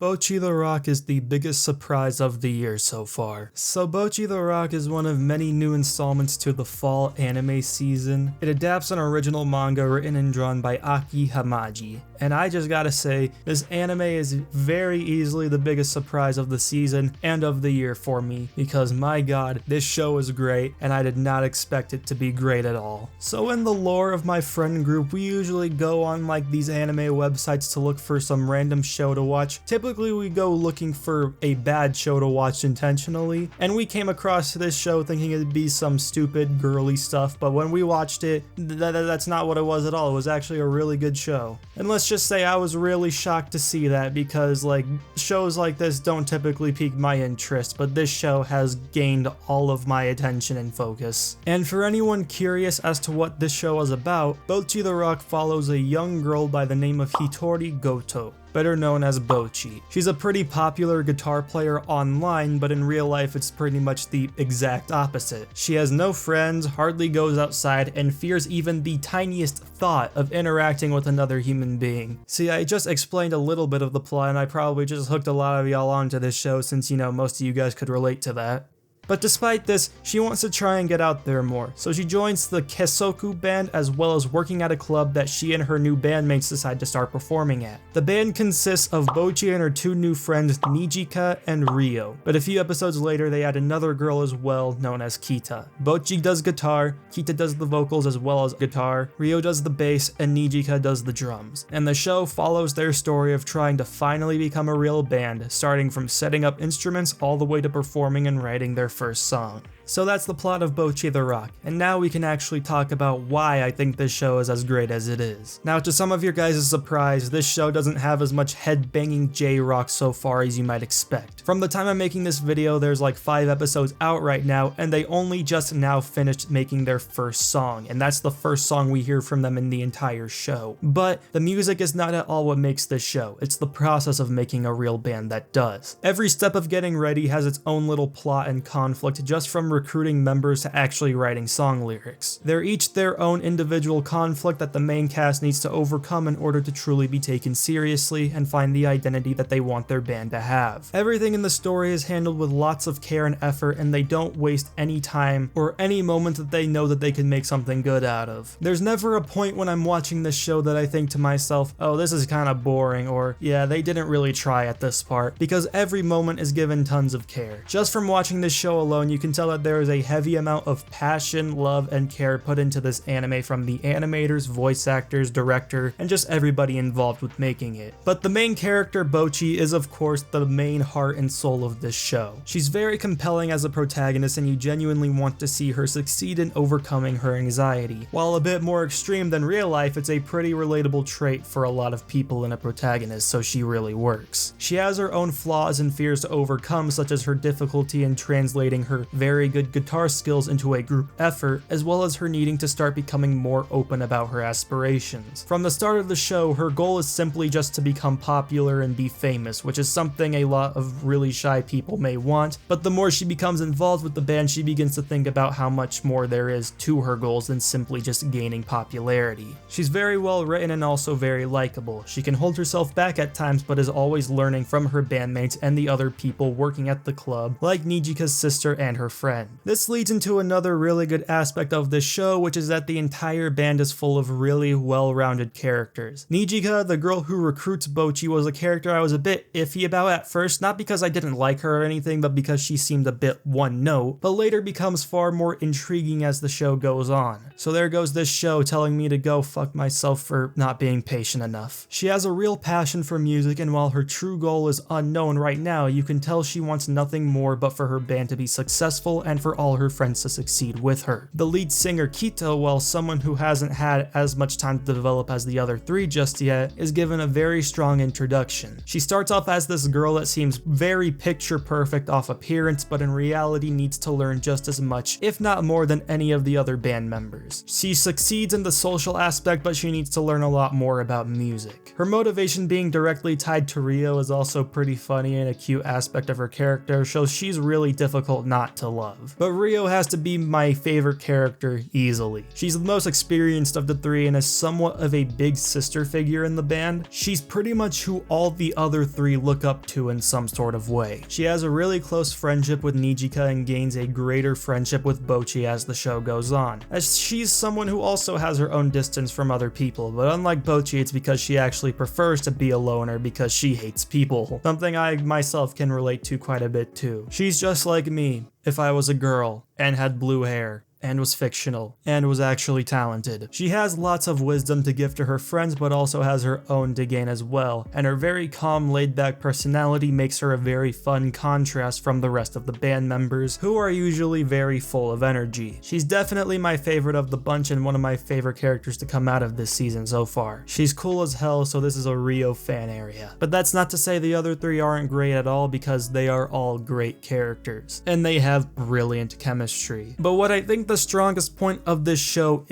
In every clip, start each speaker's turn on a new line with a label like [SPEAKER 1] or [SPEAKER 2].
[SPEAKER 1] Bocchi The Rock is the biggest surprise of the year so far. So Bocchi The Rock is one of many new installments to the fall anime season. It adapts an original manga written and drawn by Aki Hamaji. And I just gotta say, this anime is very easily the biggest surprise of the season and of the year for me, because my god, this show is great and I did not expect it to be great at all. So in the lore of my friend group, we usually go on like these anime websites to look for some random show to watch. Typically we go looking for a bad show to watch intentionally, and we came across this show thinking it'd be some stupid girly stuff, but when we watched it, that's not what it was at all. It was actually a really good show. And let's just say I was really shocked to see that, because like shows like this don't typically pique my interest, but this show has gained all of my attention and focus. And for anyone curious as to what this show is about, Bocchi The Rock follows a young girl by the name of Hitori Goto, better known as Bocchi. She's a pretty popular guitar player online, but in real life it's pretty much the exact opposite. She has no friends, hardly goes outside, and fears even the tiniest thought of interacting with another human being. See, I just explained a little bit of the plot, and I probably just hooked a lot of y'all onto this show since, you know, most of you guys could relate to that. But despite this, she wants to try and get out there more, so she joins the Kesoku band, as well as working at a club that she and her new bandmates decide to start performing at. The band consists of Bocchi and her two new friends Nijika and Ryo, but a few episodes later they add another girl as well, known as Kita. Bocchi does guitar, Kita does the vocals as well as guitar, Ryo does the bass, and Nijika does the drums. And the show follows their story of trying to finally become a real band, starting from setting up instruments all the way to performing and writing their first song. So that's the plot of Bocchi The Rock, and now we can actually talk about why I think this show is as great as it is. Now, to some of your guys' surprise, this show doesn't have as much head-banging J-rock so far as you might expect. From the time I'm making this video, there's like 5 episodes out right now, and they only just now finished making their first song, and that's the first song we hear from them in the entire show. But the music is not at all what makes this show, it's the process of making a real band that does. Every step of getting ready has its own little plot and conflict, just from recruiting members to actually writing song lyrics. They're each their own individual conflict that the main cast needs to overcome in order to truly be taken seriously and find the identity that they want their band to have. Everything in the story is handled with lots of care and effort, and they don't waste any time or any moment that they know that they can make something good out of. There's never a point when I'm watching this show that I think to myself, oh, this is kind of boring, or yeah, they didn't really try at this part, because every moment is given tons of care. Just from watching this show alone, you can tell that there is a heavy amount of passion, love, and care put into this anime from the animators, voice actors, director, and just everybody involved with making it. But the main character, Bocchi, is of course the main heart and soul of this show. She's very compelling as a protagonist, and you genuinely want to see her succeed in overcoming her anxiety. While a bit more extreme than real life, it's a pretty relatable trait for a lot of people in a protagonist, so she really works. She has her own flaws and fears to overcome, such as her difficulty in translating her very good guitar skills into a group effort, as well as her needing to start becoming more open about her aspirations. From the start of the show, her goal is simply just to become popular and be famous, which is something a lot of really shy people may want, but the more she becomes involved with the band, she begins to think about how much more there is to her goals than simply just gaining popularity. She's very well written and also very likable. She can hold herself back at times, but is always learning from her bandmates and the other people working at the club, like Nijika's sister and her friend. This leads into another really good aspect of this show, which is that the entire band is full of really well-rounded characters. Nijika, the girl who recruits Bocchi, was a character I was a bit iffy about at first, not because I didn't like her or anything, but because she seemed a bit one-note, but later becomes far more intriguing as the show goes on. So there goes this show telling me to go fuck myself for not being patient enough. She has a real passion for music, and while her true goal is unknown right now, you can tell she wants nothing more but for her band to be successful and for all her friends to succeed with her. The lead singer Kita, while someone who hasn't had as much time to develop as the other 3 just yet, is given a very strong introduction. She starts off as this girl that seems very picture perfect off appearance, but in reality needs to learn just as much, if not more, than any of the other band members. She succeeds in the social aspect, but she needs to learn a lot more about music. Her motivation being directly tied to Ryo is also pretty funny, and a cute aspect of her character shows she's really difficult difficult not to love. But Rio has to be my favorite character easily. She's the most experienced of the three and is somewhat of a big sister figure in the band. She's pretty much who all the other three look up to in some sort of way. She has a really close friendship with Nijika and gains a greater friendship with Bocchi as the show goes on, as she's someone who also has her own distance from other people, but unlike Bocchi, it's because she actually prefers to be a loner because she hates people, something I myself can relate to quite a bit too. She's just like me if I was a girl and had blue hair and was fictional, and was actually talented. She has lots of wisdom to give to her friends, but also has her own to gain as well, and her very calm, laid-back personality makes her a very fun contrast from the rest of the band members, who are usually very full of energy. She's definitely my favorite of the bunch and one of my favorite characters to come out of this season so far. She's cool as hell, so this is a Rio fan area. But that's not to say the other three aren't great at all, because they are all great characters, and they have brilliant chemistry. But what I think the strongest point of this show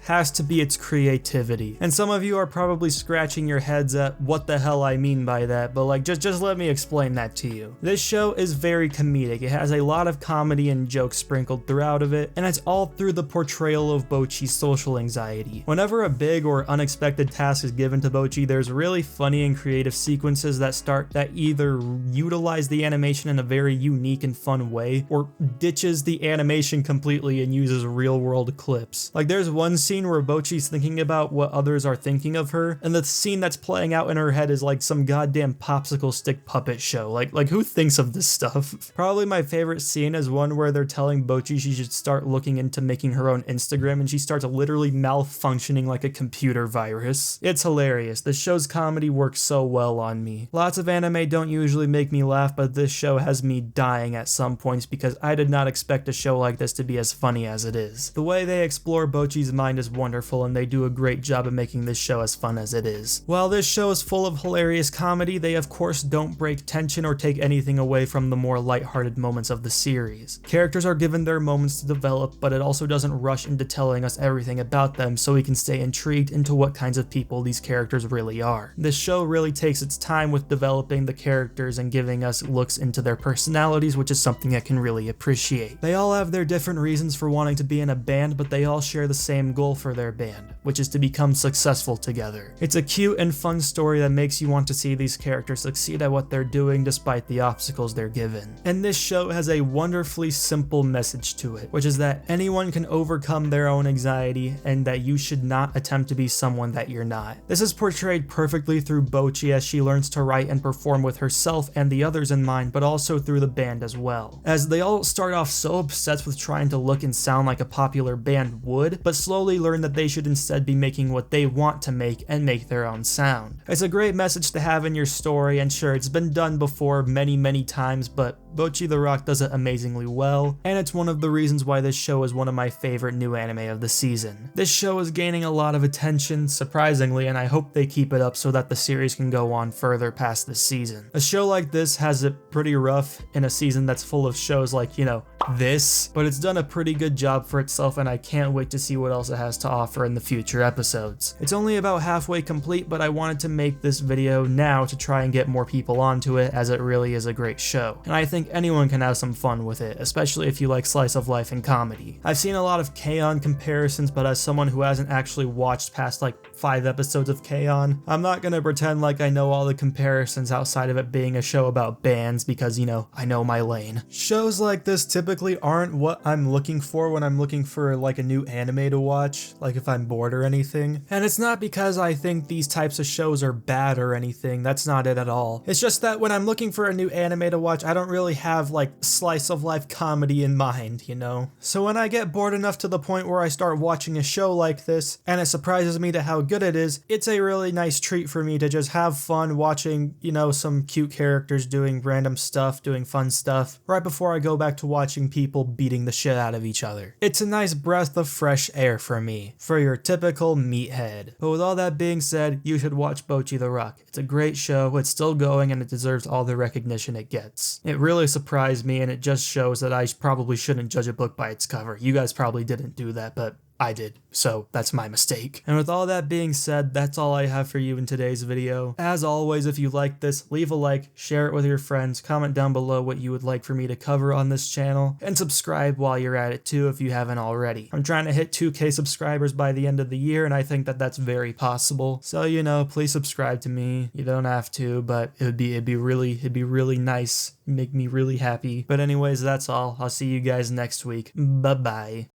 [SPEAKER 1] has to be its creativity. And some of you are probably scratching your heads at what the hell I mean by that, but like just let me explain that to you. This show is very comedic. It has a lot of comedy and jokes sprinkled throughout of it, and it's all through the portrayal of Bocchi's social anxiety. Whenever a big or unexpected task is given to Bocchi, there's really funny and creative sequences that either utilize the animation in a very unique and fun way, or ditches the animation completely and uses real world clips. Like there's one scene where Bocchi's thinking about what others are thinking of her, and the scene that's playing out in her head is like some goddamn popsicle stick puppet show. Like who thinks of this stuff? Probably my favorite scene is one where they're telling Bocchi she should start looking into making her own Instagram, and she starts literally malfunctioning like a computer virus. It's hilarious. This show's comedy works so well on me. Lots of anime don't usually make me laugh, but this show has me dying at some points because I did not expect a show like this to be as funny as it is. The way they explore Bocchi's mind is wonderful, and they do a great job of making this show as fun as it is. While this show is full of hilarious comedy, they of course don't break tension or take anything away from the more lighthearted moments of the series. Characters are given their moments to develop, but it also doesn't rush into telling us everything about them so we can stay intrigued into what kinds of people these characters really are. This show really takes its time with developing the characters and giving us looks into their personalities, which is something I can really appreciate. They all have their different reasons for wanting to be in a band, but they all share the same goal for their band, which is to become successful together. It's a cute and fun story that makes you want to see these characters succeed at what they're doing despite the obstacles they're given. And this show has a wonderfully simple message to it, which is that anyone can overcome their own anxiety and that you should not attempt to be someone that you're not. This is portrayed perfectly through Bocchi as she learns to write and perform with herself and the others in mind, but also through the band as well, as they all start off so obsessed with trying to look and sound like a popular band would, but slowly learn that they should instead be making what they want to make and make their own sound. It's a great message to have in your story, and sure, it's been done before many times, but Bocchi The Rock does it amazingly well, and it's one of the reasons why this show is one of my favorite new anime of the season. This show is gaining a lot of attention, surprisingly, and I hope they keep it up so that the series can go on further past this season. A show like this has it pretty rough in a season that's full of shows like, you know, this, but it's done a pretty good job for itself, and I can't wait to see what else it has to offer in the future episodes. It's only about halfway complete, but I wanted to make this video now to try and get more people onto it, as it really is a great show, and I think anyone can have some fun with it, especially if you like slice of life and comedy. I've seen a lot of K-On! Comparisons, but as someone who hasn't actually watched past like 5 episodes of K-On!, I'm not gonna pretend like I know all the comparisons outside of it being a show about bands because, you know, I know my lane. Shows like this typically aren't what I'm looking for when I'm looking for like a new anime to watch, like if I'm bored or anything. And it's not because I think these types of shows are bad or anything, that's not it at all. It's just that when I'm looking for a new anime to watch, I don't really have like slice of life comedy in mind, you know? So when I get bored enough to the point where I start watching a show like this, and it surprises me to how good it is, it's a really nice treat for me to just have fun watching, you know, some cute characters doing random stuff, doing fun stuff, right before I go back to watching people beating the shit out of each other. It's a nice breath of fresh air for me, for your typical meathead. But with all that being said, you should watch Bocchi The Rock. It's a great show, it's still going, and it deserves all the recognition it gets. It really surprised me, and it just shows that I probably shouldn't judge a book by its cover. You guys probably didn't do that, but I did, so that's my mistake. And with all that being said, that's all I have for you in today's video. As always, if you like this, leave a like, share it with your friends, comment down below what you would like for me to cover on this channel, and subscribe while you're at it too if you haven't already. I'm trying to hit 2K subscribers by the end of the year, and I think that that's very possible. So, you know, please subscribe to me. You don't have to, but it'd be really nice. Make me really happy. But anyways, that's all. I'll see you guys next week. Bye-bye.